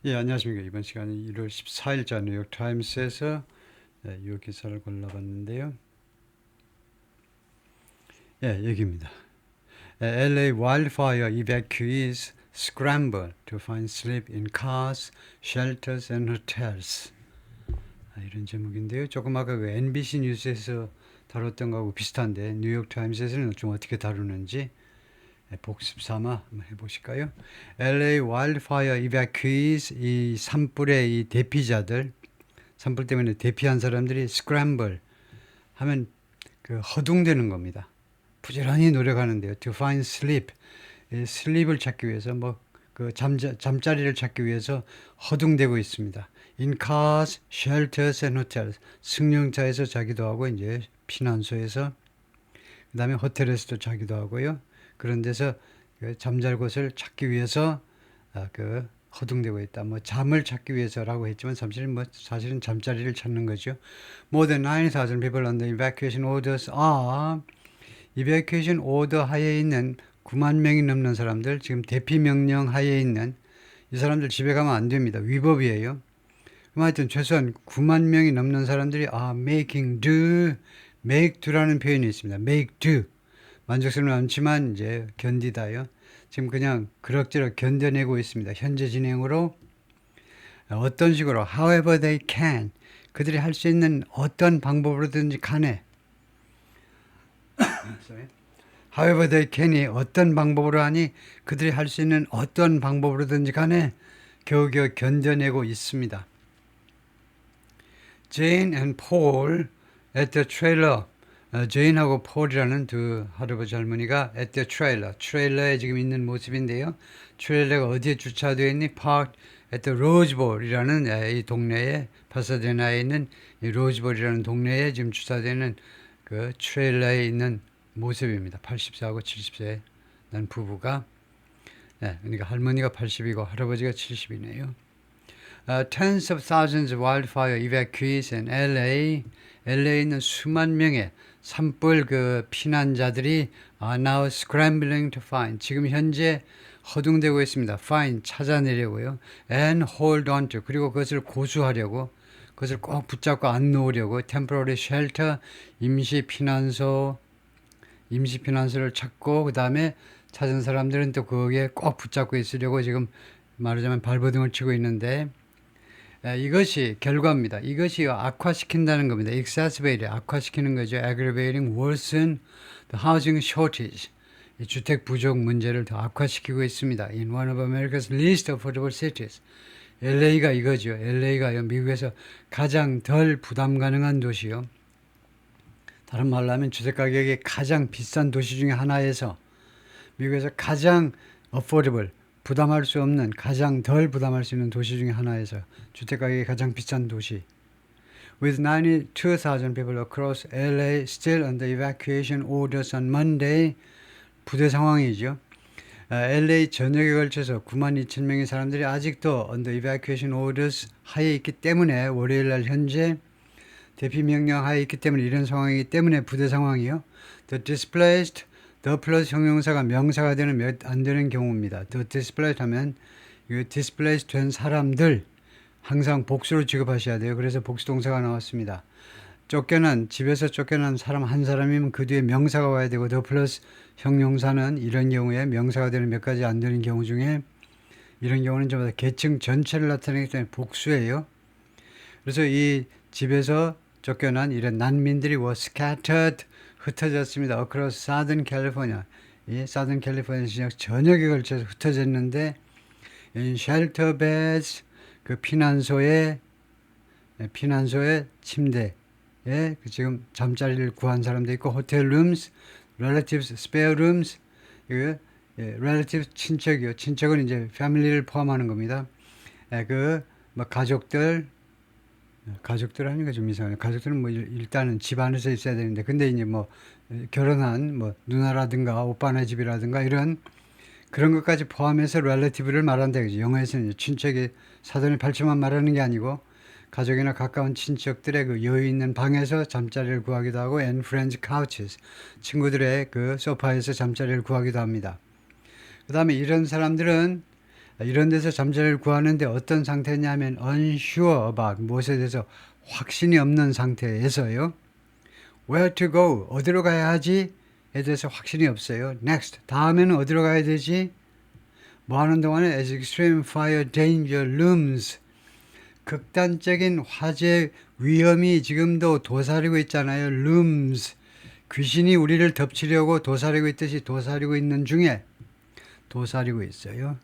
예, 안녕하십니까. 이번 시간은 1월 14일자 뉴욕타임스에서 이 기사를 골라봤는데요. 예, 여기입니다. LA wildfire evacuees scramble to find sleep in cars, shelters and hotels. 이런 제목인데요. 조금 아까 그 NBC 뉴스에서 다뤘던 거하고 비슷한데 뉴욕타임스에서는 좀 어떻게 다루는지 복습 삼아 한번 해보실까요? LA wildfire evacuees 이 산불의 이 대피자들 산불 때문에 대피한 사람들이 스크램블 하면 그 허둥대는 겁니다. 부지런히 노력하는데요. To find sleep, 슬립을 찾기 위해서 뭐 그 잠자리를 찾기 위해서 허둥대고 있습니다. In cars, shelters and hotels. 승용차에서 자기도 하고 이제 피난소에서 그다음에 호텔에서도 자기도 하고요. 그런 데서 그 잠잘 곳을 찾기 위해서 그 허둥대고 있다. 뭐 잠을 찾기 위해서라고 했지만 사실은 잠자리를 찾는 거죠. More than 9,000 people under evacuation orders are evacuation order 하에 있는 9만 명이 넘는 사람들 지금 대피 명령 하에 있는 이 사람들 집에 가면 안 됩니다. 위법이에요. 그럼 하여튼 최소한 9만 명이 넘는 사람들이 making do, make do라는 표현이 있습니다. make do 만족스럽지 않지만 이제 견디다요. 지금 그냥 그럭저럭 견뎌내고 있습니다. 현재 진행으로 어떤 식으로 however they can 그들이 할 수 있는 어떤 방법으로든지 간에 however they can이 어떤 방법으로 하니 그들이 할 수 있는 어떤 방법으로든지 간에 겨우겨우 견뎌내고 있습니다. Jane and Paul at the trailer. 제인하고 폴이라는 두 할아버지 할머니가 at the trailer, 트레일러에 지금 있는 모습인데요. 트레일러가 어디에 주차되어 있니? Parked at the Rose Bowl이라는 이 동네에 파사데나에 있는 이 로즈볼이라는 동네에 지금 주차되는 그 트레일러에 있는 모습입니다. 80세하고 70세 난 부부가 그러니까 할머니가 80이고 할아버지가 70이네요. Tens of thousands of wildfire evacuees in LA. LA에 있는 수만 명의 산불 그 피난자들이 are now scrambling to find. 지금 현재 허둥대고 있습니다. find 찾아내려고요. and hold on to 그리고 그것을 고수하려고 그것을 꼭 붙잡고 안 놓으려고 temporary shelter 임시 피난소를 찾고 그 다음에 찾은 사람들은 또 거기에 꼭 붙잡고 있으려고 지금 말하자면 발버둥을 치고 있는데 이것이 결과입니다. 이것이 악화시킨다는 겁니다. exacerbate, 악화시키는 거죠. aggravating, worsen the housing shortage. 이 주택 부족 문제를 더 악화시키고 있습니다. In one of America's least affordable cities. LA가 이거죠. LA가요. 미국에서 가장 덜 부담 가능한 도시요. 다른 말로 하면 주택 가격이 가장 비싼 도시 중에 하나에서 미국에서 가장 affordable, 부담할 수 없는 가장 덜 부담할 수 있는 도시 중에 하나에서 주택 가격이 가장 비싼 도시. With 92,000 people across LA still under evacuation orders on Monday. 부대 상황이죠. LA 전역에 걸쳐서 9만 2천 명의 사람들이 아직도 under evacuation orders 하에 있기 때문에 월요일 날 현재 대피 명령 하에 있기 때문에 이런 상황이기 때문에 부대 상황이요. The displaced the 플러스 형용사가 명사가 되는 몇 안 되는 경우입니다. The displaced 하면 이 displaced 된 사람들 항상 복수로 취급하셔야 돼요. 그래서 복수 동사가 나왔습니다. 집에서 쫓겨난 사람 한 사람이면 그 뒤에 명사가 와야 되고 the 플러스 형용사는 이런 경우에 명사가 되는 몇 가지 안 되는 경우 중에 이런 경우는 전부 다 계층 전체를 나타내기 때문에 복수예요. 그래서 이 집에서 쫓겨난 이런 난민들이 were scattered 흩어졌습니다. across Southern California. 이 Southern California 지역 전역에 걸쳐서 흩어졌는데 in shelter beds 그 피난소의 침대에 지금 잠자리를 구한 사람도 있고 hotel rooms, relatives spare rooms relatives 친척이요. 친척은 이제 family를 포함하는 겁니다. 뭐 가족들 하니까 좀 이상해요. 가족들은 뭐 일단은 집 안에서 있어야 되는데, 근데 이제 뭐 결혼한 뭐 누나라든가 오빠네 집이라든가 이런 그런 것까지 포함해서 relative를 말한다 그죠. 영어에서는 친척의 사전에 발표만 말하는 게 아니고 가족이나 가까운 친척들의 그 여유 있는 방에서 잠자리를 구하기도 하고 and friends couches 친구들의 그 소파에서 잠자리를 구하기도 합니다. 그 다음에 이런 사람들은 이런 데서 잠자리를 구하는데 어떤 상태냐면 unsure about 무엇에 대해서 확신이 없는 상태에서요. Where to go? 어디로 가야 하지? 에 대해서 확신이 없어요. Next. 다음에는 어디로 가야 되지? 뭐 하는 동안에 as extreme fire danger looms. 극단적인 화재 위험이 지금도 도사리고 있잖아요. looms. 귀신이 우리를 덮치려고 도사리고 있듯이 도사리고 있는 중에 도사리고 있어요.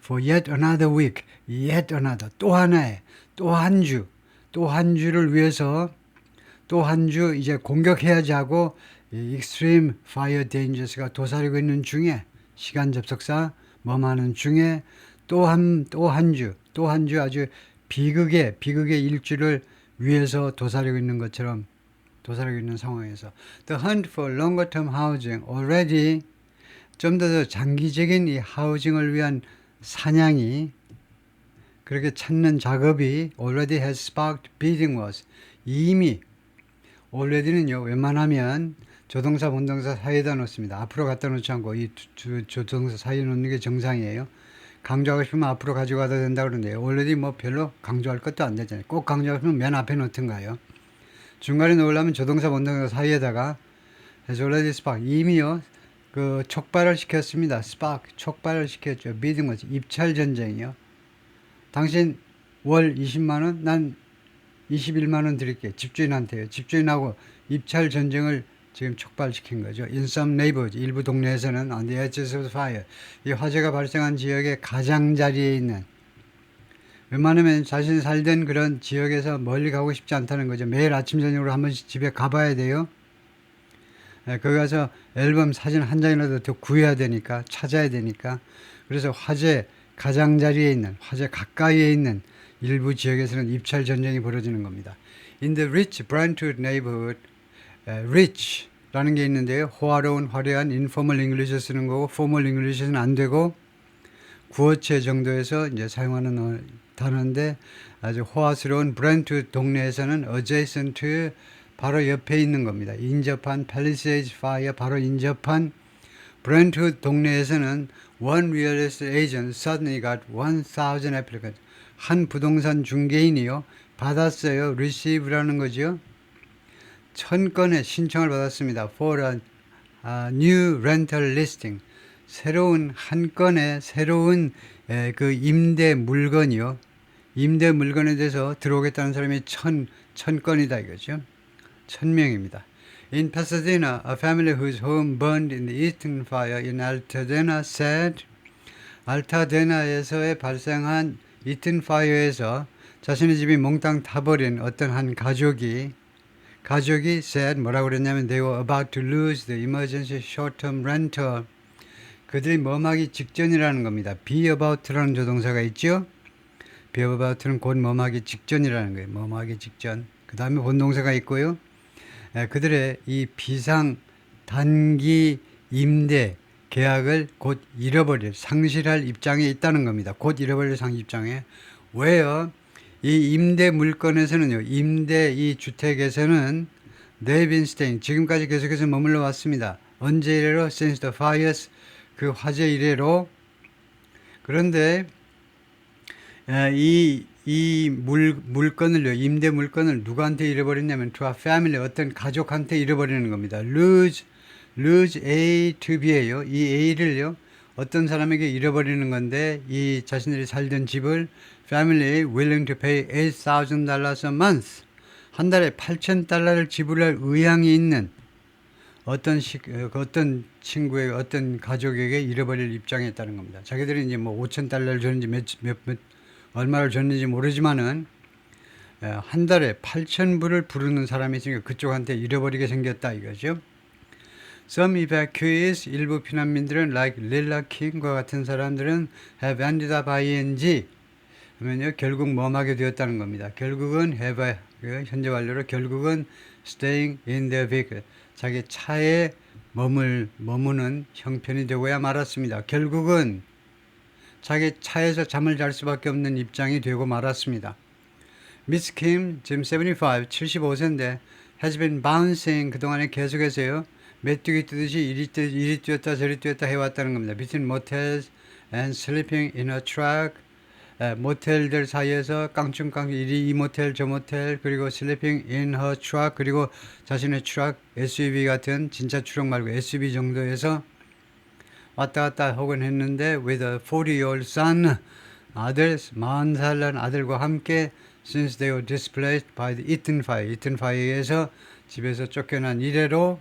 For yet another week, yet another, 또 하나의, 또 한 주, 또 한 주를 위해서 또 한 주 이제 공격해야지 하고 이 extreme fire dangers가 도사리고 있는 중에 시간 접속사 뭐하는 중에 또 한 주 아주 비극의 일주를 위해서 도사리고 있는 것처럼 도사리고 있는 상황에서 The hunt for longer term housing already 좀 더 장기적인 이 하우징을 위한 사냥이 그렇게 찾는 작업이 already has sparked bidding wars 이미 already는요 웬만하면 조동사 본동사 사이에다 놓습니다. 앞으로 갖다 놓지 않고 이 조동사 사이에 놓는 게 정상이에요. 강조하고 싶으면 앞으로 가져가도 된다 그러는데요. already 뭐 별로 강조할 것도 안 되잖아요. 꼭 강조하고 싶으면 맨 앞에 놓든가요. 중간에 놓으려면 조동사 본동사 사이에다가 has already sparked 이미요 그 촉발을 시켰습니다. spark 촉발을 시켰죠. bidding wars 입찰 전쟁이요. 당신 월 20만 원, 난 21만 원 드릴게. 집주인한테요. 집주인하고 입찰 전쟁을 지금 촉발시킨 거죠. In some neighborhoods, 일부 동네에서는 on the edges of fire, 이 화재가 발생한 지역의 가장자리에 있는 웬만하면 자신이 살던 그런 지역에서 멀리 가고 싶지 않다는 거죠. 매일 아침 저녁으로 한 번씩 집에 가봐야 돼요. 거기 가서 앨범 사진 한 장이라도 더 구해야 되니까 찾아야 되니까 그래서 화재 가장자리에 있는 화재 가까이에 있는 일부 지역에서는 입찰 전쟁이 벌어지는 겁니다. In the rich Brentwood neighborhood, rich라는 게 있는데요. 호화로운 화려한 informal English을 쓰는 거고 formal English는 안 되고 구어체 정도에서 이제 사용하는 단어인데 아주 호화스러운 브렌트우드 동네에서는 adjacent 바로 옆에 있는 겁니다. 인접한 Palisades Fire 바로 인접한 브렌트우드 동네에서는 one real estate agent suddenly got 1,000 applicants. 한 부동산 중개인이요 받았어요. receive라는 거죠. 1,000건의 신청을 받았습니다. for a new rental listing. 새로운 한 건의 새로운 그 임대 물건이요. 임대 물건에 대해서 들어오겠다는 사람이 1,000건이다 이거죠. 1,000명입니다. In Pasadena, a family whose home burned in the Eastern Fire in Altadena said, 알타데나에서의 발생한 이튼 파이어에서 자신의 집이 몽땅 타버린 어떤 한 가족이 said 뭐라고 그랬냐면 they were about to lose the emergency short-term rental. 그들이 뭐하기 직전이라는 겁니다. be about라는 조동사가 있죠. be about는 곧 뭐하기 직전이라는 거예요. 뭐하기 직전. 그 다음에 본동사가 있고요. 그들의 이 비상 단기 임대 계약을 곧 상실할 입장에 있다는 겁니다. 곧 잃어버릴 입장에. 왜요? 이 임대 물건에서는요, 임대 이 주택에서는 they've been staying, 지금까지 계속해서 머물러 왔습니다. 언제 이래로? Since the fires, 그 화재 이래로. 그런데 이 물건을요, 임대 물건을 누구한테 잃어버렸냐면 to a family, 어떤 가족한테 잃어버리는 겁니다. lose A to B예요. 이 A를요, 어떤 사람에게 잃어버리는 건데, 이 자신들이 살던 집을 family willing to pay $8,000 a month. 한 달에 $8,000를 지불할 의향이 있는 어떤 친구에게, 어떤 가족에게 잃어버릴 입장에 있다는 겁니다. 자기들이 이제 뭐 $5,000를 줬는지 얼마를 줬는지 모르지만은, 한 달에 8,000불을 부르는 사람이 있으니까 그쪽한테 잃어버리게 생겼다 이거죠. Some evacuees, 일부 피난민들은 like Lilla King과 같은 사람들은 have ended up ing 그러면요 결국 뭐하게 되었다는 겁니다. 결국은 have 현재 완료로 결국은 staying in their vehicle 자기 차에 머무는 형편이 되고야 말았습니다. 결국은 자기 차에서 잠을 잘 수밖에 없는 입장이 되고 말았습니다. Miss Kim 지금 75세인데 has been bouncing 그동안에 계속해서요 메뚜기 뜨듯이 이리 뛰었다 저리 뛰었다 해왔다는 겁니다. Between motels and sleeping in a truck. 모텔들 사이에서 깡충깡 이 모텔 저 모텔 그리고 sleeping in her truck 그리고 자신의 트럭 SUV 같은 진짜 트럭 말고 SUV 정도에서 왔다 갔다 혹은 했는데 with a 40-year-old son 아들 40살 난 아들과 함께 since they were displaced by the Eaton fire 이튼 파이어에서 집에서 쫓겨난 이래로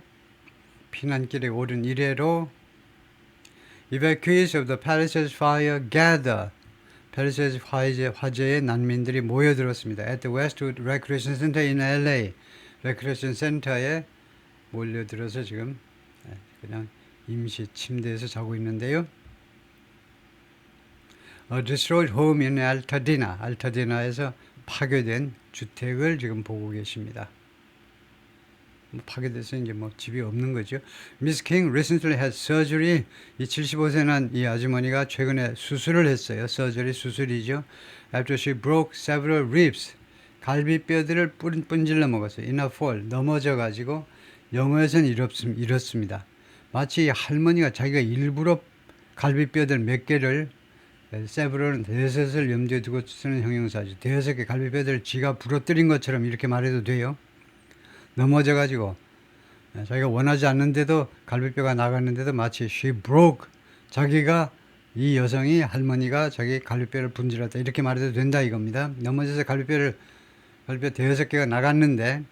피난길에 오른 이래로 evacuees of the Palisades fire gather 팰리세이드 화재에 난민들이 모여들었습니다. At the Westwood Recreation Center in LA 레크레이션 센터에 몰려들어서 지금 그냥 임시 침대에서 자고 있는데요. A destroyed home in Altadena 알타데나에서 파괴된 주택을 지금 보고 계십니다. 파괴돼서 이제 뭐 집이 없는 거죠. Miss King recently had surgery. 이 75세 난 이 아주머니가 최근에 수술을 했어요. surgery 수술이죠. After she broke several ribs. 갈비뼈들을 분질러 먹었어요. In a fall 넘어져 가지고 영어에서는 이렇습니다. 마치 할머니가 자기가 일부러 갈비뼈들 몇 개를 several은 대여섯을 염두에 두고 쓰는 형용사죠. 대여섯 개 갈비뼈들을 지가 부러뜨린 것처럼 이렇게 말해도 돼요. 넘어져 가지고 자기가 원하지 않는데도 갈비뼈가 나갔는데도 마치 she broke 자기가 이 여성이 할머니가 자기 갈비뼈를 분질렀다 이렇게 말해도 된다 이겁니다. 넘어져서 갈비뼈 대여섯 개가 나갔는데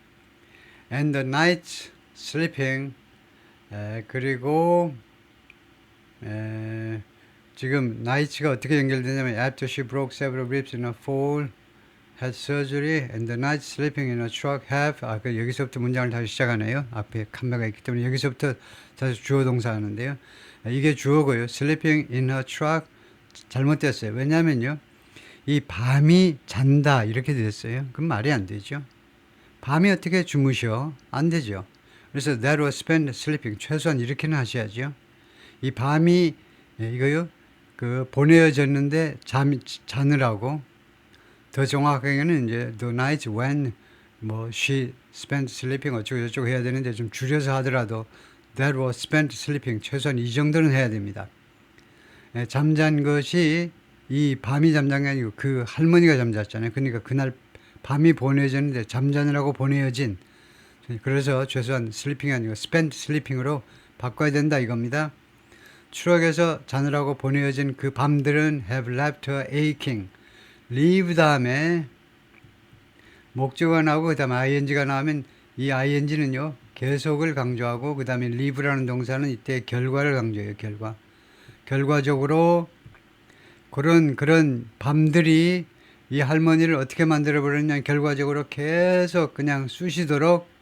and the night sleeping 그리고 지금 night가 어떻게 연결되냐면 after she broke several ribs in a fall had surgery and the night sleeping in a truck have 여기서부터 문장을 다시 시작하네요. 앞에 칸메가 있기 때문에 여기서부터 다시 주어 동사 하는데요. 이게 주어고요. sleeping in a truck 잘못됐어요. 왜냐면요. 이 밤이 잔다 이렇게 됐어요. 그럼 말이 안 되죠. 밤이 어떻게 주무셔? 안 되죠. 그래서 that was spent sleeping 최소한 이렇게는 하셔야죠. 이 밤이 이거요. 보내어졌는데 자느라고 더 정확하게는 이제 the night when she spent sleeping 어쩌고 저쩌고 해야 되는데 좀 줄여서 하더라도 that was spent sleeping 최소한 이 정도는 해야 됩니다. 잠잔 것이 이 밤이 잠잔 게 아니고 그 할머니가 잠잤잖아요. 그러니까 그날 밤이 보내졌는데 잠자느라고 보내어진 그래서 최소한 sleeping이 아니고 spent sleeping으로 바꿔야 된다 이겁니다. 추락해서 자느라고 보내어진 그 밤들은 have left her aching leave 다음에 목적어가 나오고 그 다음에 ing가 나오면 이 ing는요 계속을 강조하고 그 다음에 leave라는 동사는 이때 결과를 강조해요. 결과적으로 그런 밤들이 이 할머니를 어떻게 만들어 버렸냐 결과적으로 계속 그냥 쑤시도록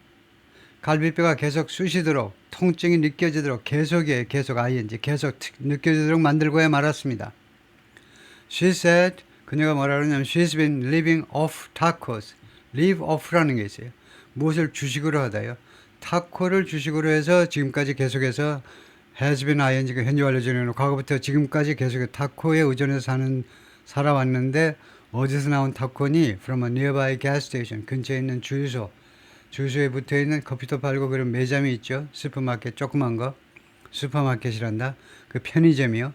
갈비뼈가 계속 쑤시도록 통증이 느껴지도록 계속 ing 계속 느껴지도록 만들고야 말았습니다. She said 그녀가 뭐라 그러냐면 she's been living off tacos. live off라는 게 있어요. 무엇을 주식으로 하다요. 타코를 주식으로 해서 지금까지 계속해서 has been ing가 현재 완료 전형으로 과거부터 지금까지 계속 타코에 의존해서 살아왔는데 어디서 나온 타코니 from a nearby gas station 근처에 있는 주유소에 붙어있는 커피도 팔고 그런 매점이 있죠. 슈퍼마켓 조그만 거 슈퍼마켓이란다. 그 편의점이요.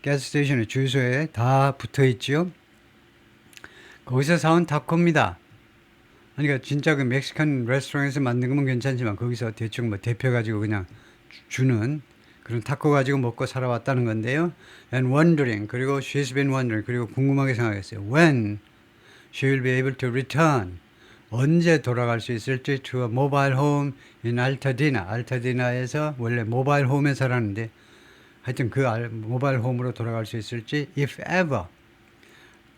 가스스테이션에 주유소에 다 붙어있죠. 거기서 사온 타코입니다. 그러니까 진짜 그 멕시칸 레스토랑에서 만든 거면 괜찮지만 거기서 대충 데펴가지고 그냥 주는 그런 타코 가지고 먹고 살아왔다는 건데요. And wondering 그리고 she's been wondering 그리고 궁금하게 생각했어요. When she will be able to return 언제 돌아갈 수 있을지 to a mobile home in Altadena 알타데나에서 원래 모바일 홈에 살았는데 하여튼 그 모바일 홈으로 돌아갈 수 있을지 if ever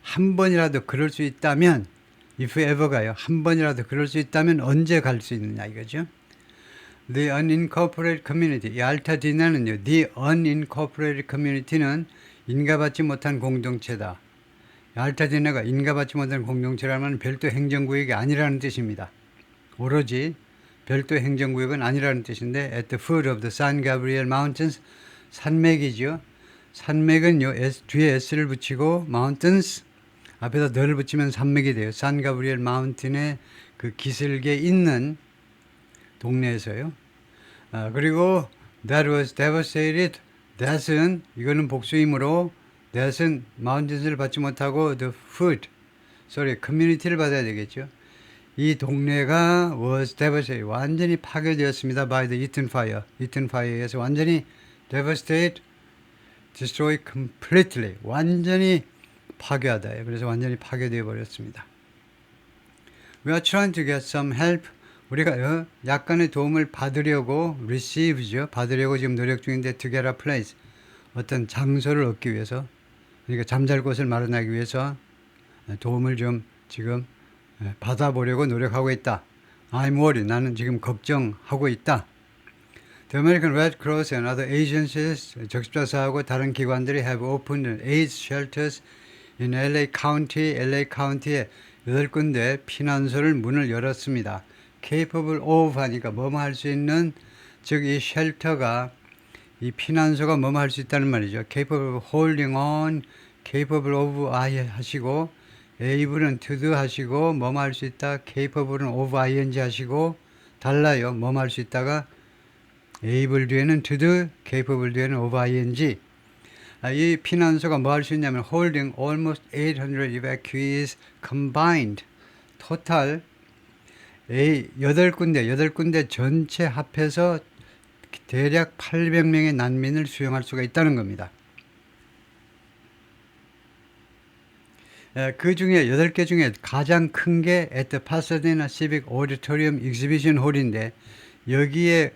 한 번이라도 그럴 수 있다면 if ever가요. 한 번이라도 그럴 수 있다면 언제 갈 수 있느냐 이거죠. The unincorporated community 이 알타데나는요. The unincorporated community는 인가받지 못한 공동체다. 알타데나가 인가받지 못한 공동체라면 별도 행정구역이 아니라는 뜻입니다. 오로지 별도 행정구역은 아니라는 뜻인데 at the foot of the San Gabriel Mountains 산맥이죠. 산맥은요 뒤에 s를 붙이고 mountains 앞에다 너를 붙이면 산맥이 돼요. 산 가브리엘 마운틴의 그 기슭에 있는 동네에서요. 그리고 that was devastated. that은 이거는 복수이므로 that은 mountains를 받지 못하고 the food, community를 받아야 되겠죠. 이 동네가 was devastated, 완전히 파괴되었습니다. by the Eaton fire. Eaton fire에서 완전히 devastate, destroy completely, 완전히 파괴하다. 그래서 완전히 파괴되어 버렸습니다. We are trying to get some help. 우리가 약간의 도움을 받으려고 receive죠. 받으려고 지금 노력 중인데 to get a place, 어떤 장소를 얻기 위해서, 그러니까 잠잘 곳을 마련하기 위해서 도움을 좀 지금 받아보려고 노력하고 있다. I'm worried. 나는 지금 걱정하고 있다. The American Red Cross and other agencies, 적십자사하고 다른 기관들이 have opened AIDS shelters in LA County. LA County에 8군데 피난소를 문을 열었습니다. capable of 하니까 뭐뭐 할 수 있는, 즉 이 쉘터가, 이 피난소가 뭐뭐 할 수 있다는 말이죠. capable of holding on, capable of 하시고, able은 to do 하시고, 뭐뭐 할 수 있다, capable은 of ing 하시고, 달라요. 뭐뭐 할 수 있다가 able 뒤에는 to do, capable 뒤에는 of ing. 이 피난소가 뭐 할 수 있냐면 holding almost 800 evacuees combined. 토탈 8군데 전체 합해서 대략 800명의 난민을 수용할 수가 있다는 겁니다. 그 중에 8개 중에 가장 큰 게 at the Pasadena Civic Auditorium Exhibition Hall인데, 여기에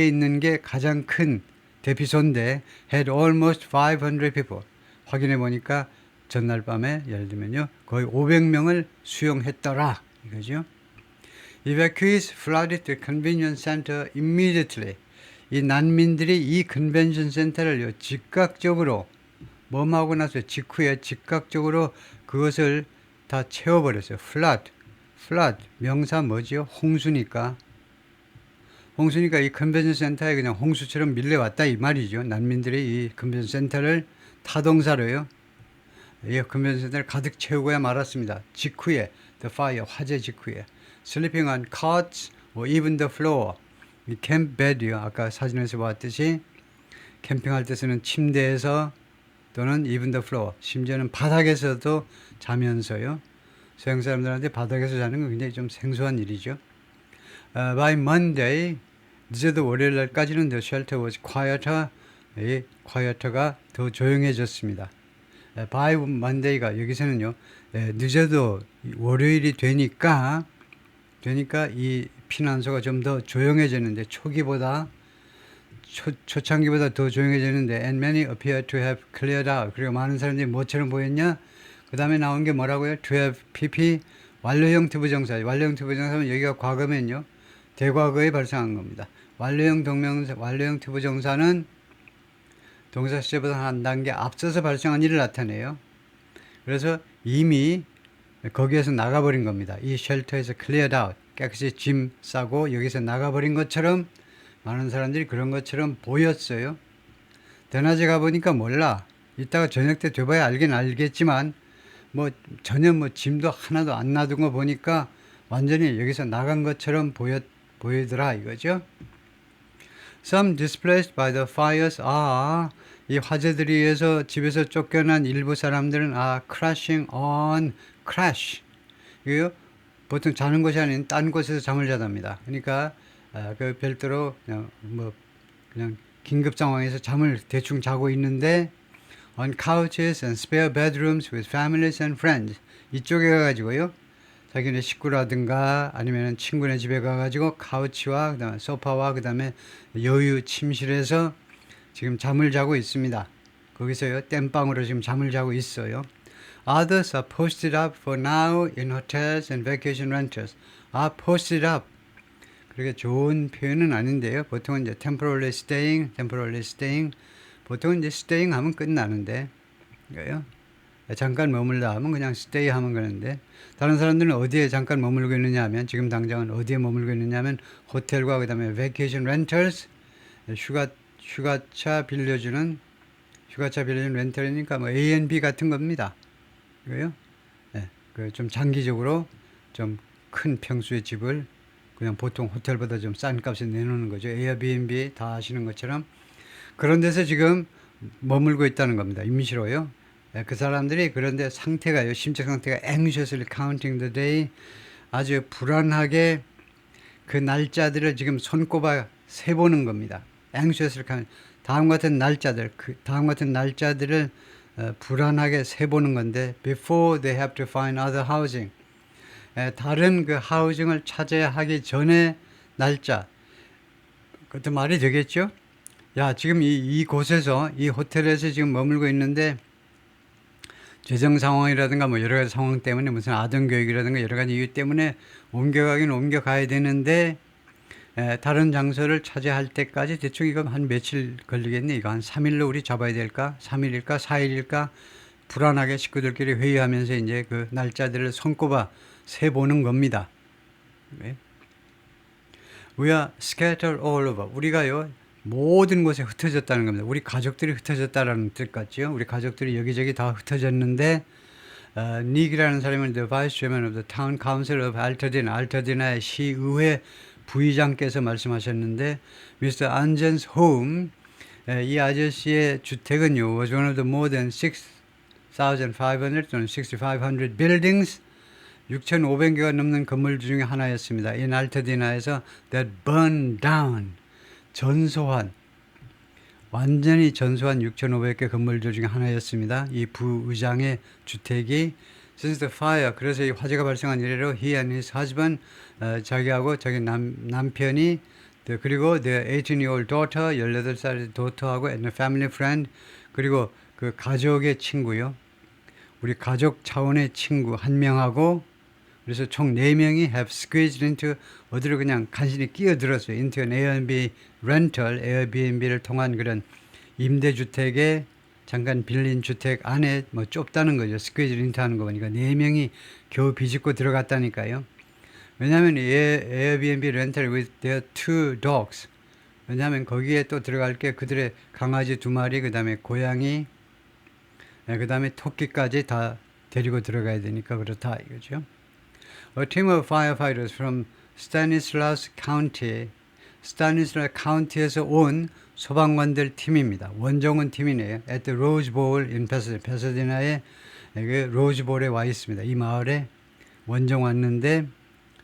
있는 게 가장 큰 대피소인데 had almost 500 people. 확인해 보니까 전날 밤에 예를 들면요, 거의 500명을 수용했더라 이거죠. Evacuees flooded the convention center immediately. 이 난민들이 이 컨벤션 센터를 즉각적으로 뭐하고 나서 직후에 즉각적으로 그것을 다 채워버렸어요. flood 명사 뭐지요? 홍수니까 이 컨벤션 센터에 그냥 홍수처럼 밀려왔다 이 말이죠. 난민들이 이 컨벤션 센터를 타동사로요, 이 컨벤션 센터를 가득 채우고야 말았습니다. 직후에 the fire, 화재 직후에 sleeping on cots or even the floor. 이 캠프 bed요, 아까 사진에서 봤듯이 캠핑할 때 쓰는 침대에서 또는 even the floor, 심지어는 바닥에서도 자면서요. 서양 사람들한테 바닥에서 자는 건 굉장히 좀 생소한 일이죠. By Monday, 늦어도 월요일 날까지는 the shelter was quieter. 이 quieter가 더 조용해졌습니다. By Monday가 여기서는요, 늦어도 월요일이 되니까 이 피난소가 좀 더 조용해졌는데, 초창기보다 더 조용해졌는데, and many appear to have cleared out. 그리고 많은 사람들이 뭐처럼 보였냐? 그 다음에 나온 게 뭐라고요? to have pp, 완료형 투부정사. 완료형 투부정사는 여기가 과거면요, 대과거에 발생한 겁니다. 완료형 투부정사는 동사 시제보다 한 단계 앞서서 발생한 일을 나타내요. 그래서 이미 거기에서 나가버린 겁니다. 이 쉘터에서 cleared out, 깨끗이 짐 싸고 여기서 나가버린 것처럼 많은 사람들이 그런 것처럼 보였어요. 대낮에 가보니까 몰라. 이따가 저녁 때 돼봐야 알겠지만 전혀 짐도 하나도 안 놔둔 거 보니까 완전히 여기서 나간 것처럼 보이더라 이거죠. Some displaced by the fires are, 이 화재들에 의해서 집에서 쫓겨난 일부 사람들은 crashing on crash. 이거 보통 자는 곳이 아닌 딴 곳에서 잠을 자답니다. 그러니까 그 별도로 그냥 긴급 상황에서 잠을 대충 자고 있는데 on couches and spare bedrooms with families and friends. 이쪽에 가가지고요, 자기네 식구라든가 아니면 친구네 집에 가가지고 카우치와 그다음에 소파와 그다음에 여유 침실에서 지금 잠을 자고 있습니다. 거기서요, 땜빵으로 지금 잠을 자고 있어요. Others are posted up for now in hotels and vacation rentals. posted up. 그렇게 좋은 표현은 아닌데요. 보통은 이제 temporarily staying. 보통은 이제 staying 하면 끝나는데, 이거요. 잠깐 머물다 하면 그냥 stay 하면 그러는데, 다른 사람들은 어디에 잠깐 머물고 있느냐 하면, 지금 당장은 어디에 머물고 있느냐 하면 호텔과 그 다음에 vacation rentals, 휴가차 빌려주는 렌털이니까 A&B 같은 겁니다. 이거요. 좀 장기적으로 좀 큰 평수의 집을 그냥 보통 호텔보다 좀 싼 값에 내놓는 거죠. 에어비앤비 다 아시는 것처럼. 그런 데서 지금 머물고 있다는 겁니다. 임시로요. 그 사람들이 그런데 상태가요. 심적 상태가 anxiously counting the day, 아주 불안하게 그 날짜들을 지금 손꼽아 세보는 겁니다. anxiously count, 다음 같은 날짜들, 그 다음 같은 날짜들을 불안하게 세보는 건데 before they have to find other housing, 다른 그 하우징을 찾아야 하기 전에 날짜. 그것도 말이 되겠죠? 야, 지금 이곳에서, 이 호텔에서 지금 머물고 있는데, 재정 상황이라든가 뭐 여러 가지 상황 때문에 무슨 아동 교육이라든가 여러 가지 이유 때문에 옮겨가긴 옮겨가야 되는데, 다른 장소를 차지할 때까지 대충 이거 한 며칠 걸리겠네. 이거 한 3일로 우리 잡아야 될까? 3일일까? 4일일까? 불안하게 식구들끼리 회의하면서 이제 그 날짜들을 손꼽아 세보는 겁니다. 네. We are scattered all over. 우리가요, 모든 곳에 흩어졌다는 겁니다. 우리 가족들이 흩어졌다라는 뜻 같죠. 우리 가족들이 여기저기 다 흩어졌는데, 닉이라는 사람은 the vice chairman of the town council of Altadena, 알타데나의 시의회 부의장께서 말씀하셨는데, Mr. Anjan's home, 이 아저씨의 주택은요, was one of the more than 6,500 또는 6,500 buildings, 6,500개가 넘는 건물 중에 하나였습니다. 이 알타데나에서 that burned down, 전소한, 완전히 전소한 6,500개 건물들 중에 하나였습니다. 이 부의장의 주택이 since the fire, 그래서 이 화재가 발생한 이래로 he and his husband, 자기하고 자기 남편이, 그리고 their 18-year-old daughter, 18살 daughter하고 and a family friend, 그리고 그 가족의 친구요. 우리 가족 차원의 친구 한 명하고, 그래서 총 4명이 have squeezed into, 어디로 그냥 간신히 끼어들었어요. into an Airbnb rental, 에어비앤비를 통한 그런 임대주택에 잠깐 빌린 주택 안에 뭐 좁다는 거죠. squeezed into 하는 거 보니까 4명이 겨우 비집고 들어갔다니까요. 왜냐하면 에어비앤비 rental with their 2 dogs. 왜냐하면 거기에 또 들어갈 게 그들의 강아지 2마리, 그 다음에 고양이, 그 다음에 토끼까지 다 데리고 들어가야 되니까 그렇다 이거죠. A team of firefighters from Stanislaus County, 스타니슬라스 카운티에서 온 소방관들 팀입니다. 원정원 팀이네요. At the Rose Bowl in Pasadena, 파사디나의 로즈볼에 와 있습니다. 이 마을에 원정 왔는데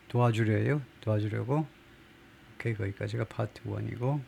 도와주려고. 오케이, 거기까지가 파트 1이고.